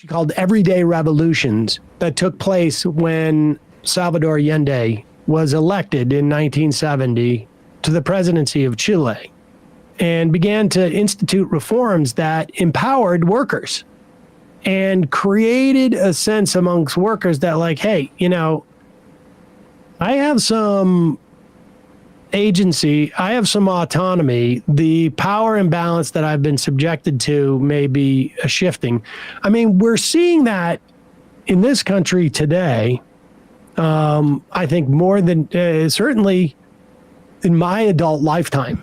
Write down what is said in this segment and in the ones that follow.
she called everyday revolutions that took place when Salvador Allende was elected in 1970 to the presidency of Chile and began to institute reforms that empowered workers and created a sense amongst workers that like, hey, I have some agency, I have some autonomy. The power imbalance that I've been subjected to may be shifting. I mean, we're seeing that in this country today. I think more than certainly in my adult lifetime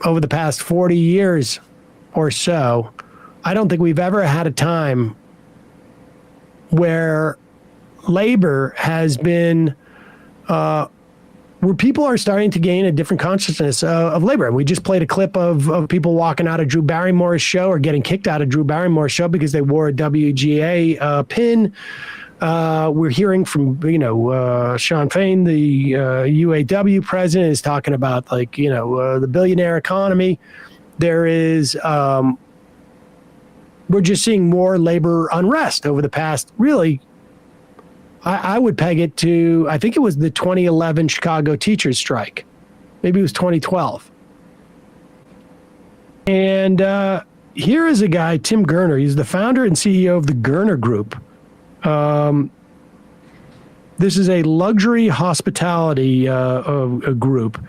over the past 40 years or so. I don't think we've ever had a time where labor has been where people are starting to gain a different consciousness of labor. And we just played a clip of people walking out of Drew Barrymore's show or getting kicked out of Drew Barrymore's show because they wore a WGA pin. We're hearing from, Sean Fain, the UAW president, is talking about the billionaire economy. There is, we're just seeing more labor unrest over the past, really, I would peg it to, I think it was the 2011 Chicago teachers strike. Maybe it was 2012. And here is a guy, Tim Gurner. He's the founder and CEO of the Gurner Group. This is a luxury hospitality group.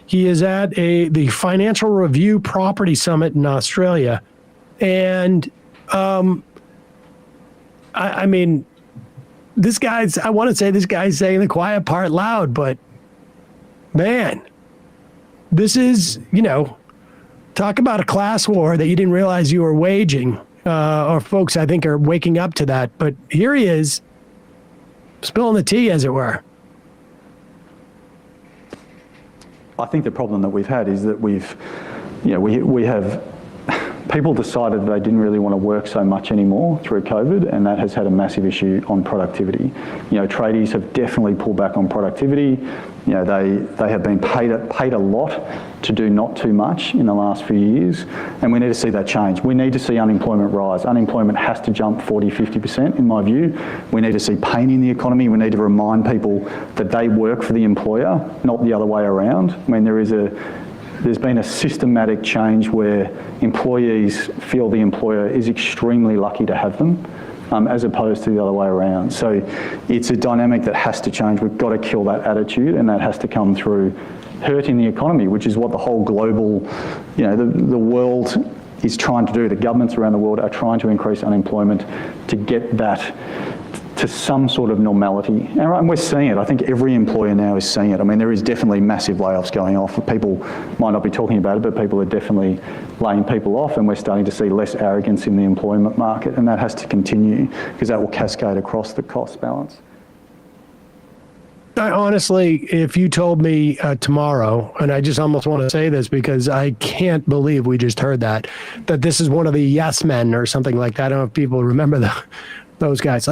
He is at the Financial Review Property Summit in Australia. And I mean, I want to say this guy's saying the quiet part loud, but man, this is, talk about a class war that you didn't realize you were waging, or folks I think are waking up to that. But here he is, spilling the tea, as it were. I think the problem that we've had is that we have people decided they didn't really want to work so much anymore through COVID, and that has had a massive issue on productivity. Tradies have definitely pulled back on productivity. They have been paid a lot to do not too much in the last few years, and we need to see that change. We need to see unemployment rise. Unemployment has to jump 40, 50% in my view. We need to see pain in the economy. We need to remind people that they work for the employer, not the other way around. I mean, there's been a systematic change where employees feel the employer is extremely lucky to have them, as opposed to the other way around. So it's a dynamic that has to change. We've got to kill that attitude, and that has to come through hurting the economy, which is what the whole global, the world is trying to do. The governments around the world are trying to increase unemployment to get that to some sort of normality. And we're seeing it. I think every employer now is seeing it. I mean, there is definitely massive layoffs going off. People might not be talking about it, but people are definitely laying people off, and we're starting to see less arrogance in the employment market, and that has to continue because that will cascade across the cost balance. Honestly, if you told me tomorrow, and I just almost want to say this because I can't believe we just heard that this is one of the yes men or something like that. I don't know if people remember those guys.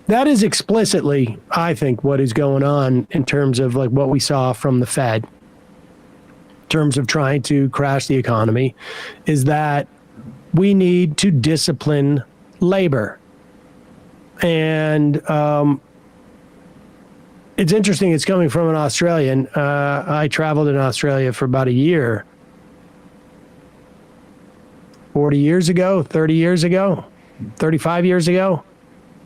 That is explicitly, I think, what is going on in terms of what we saw from the Fed, in terms of trying to crash the economy, is that we need to discipline labor. And it's interesting, it's coming from an Australian. I traveled in Australia for about a year. 40 years ago, 30 years ago, 35 years ago,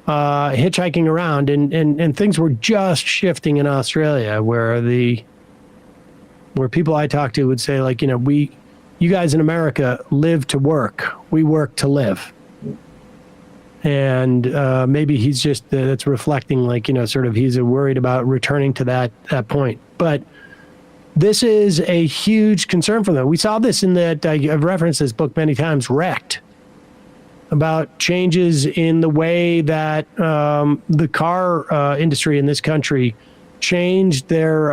hitchhiking around, and things were just shifting in Australia, where people I talked to would say, you guys in America live to work, we work to live. And maybe he's just, that's reflecting he's worried about returning to that point. But this is a huge concern for them. We saw this in that, I've referenced this book many times, Wrecked, about changes in the way that the car industry in this country changed their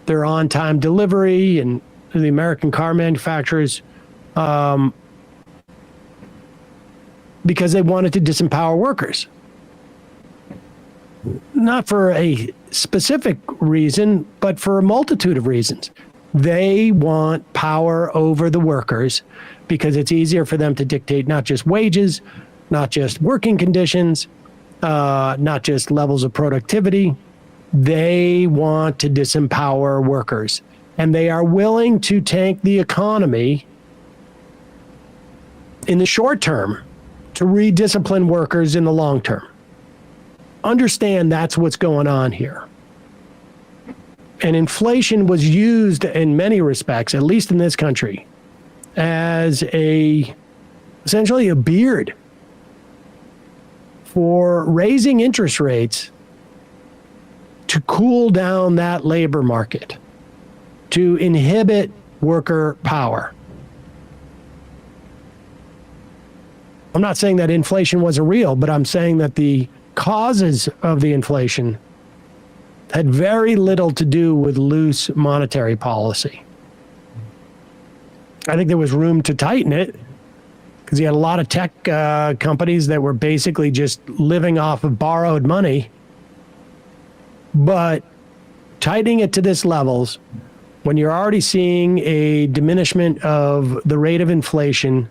on-time delivery, and the American car manufacturers, because they wanted to disempower workers. Not for a specific reason, but for a multitude of reasons. They want power over the workers because it's easier for them to dictate not just wages, not just working conditions, not just levels of productivity. They want to disempower workers, and they are willing to tank the economy in the short term to rediscipline workers in the long term. Understand that's what's going on here. And inflation was used in many respects, at least in this country, as essentially a beard for raising interest rates to cool down that labor market, to inhibit worker power. I'm not saying that inflation wasn't real, but I'm saying that the causes of the inflation had very little to do with loose monetary policy. I think there was room to tighten it because you had a lot of tech companies that were basically just living off of borrowed money. But tightening it to this levels, when you're already seeing a diminishment of the rate of inflation,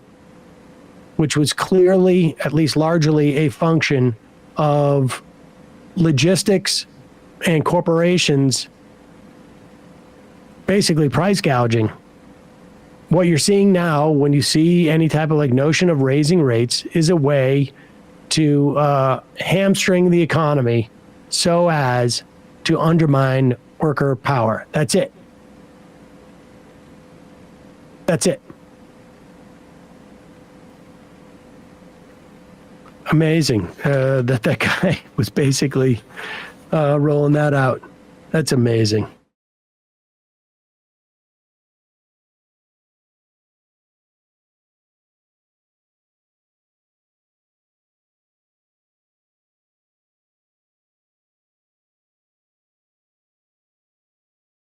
which was clearly, at least largely, a function of logistics and corporations basically price gouging. What you're seeing now when you see any type of notion of raising rates is a way to hamstring the economy so as to undermine worker power. That's it. That's it. Amazing that guy was basically rolling that out. That's amazing.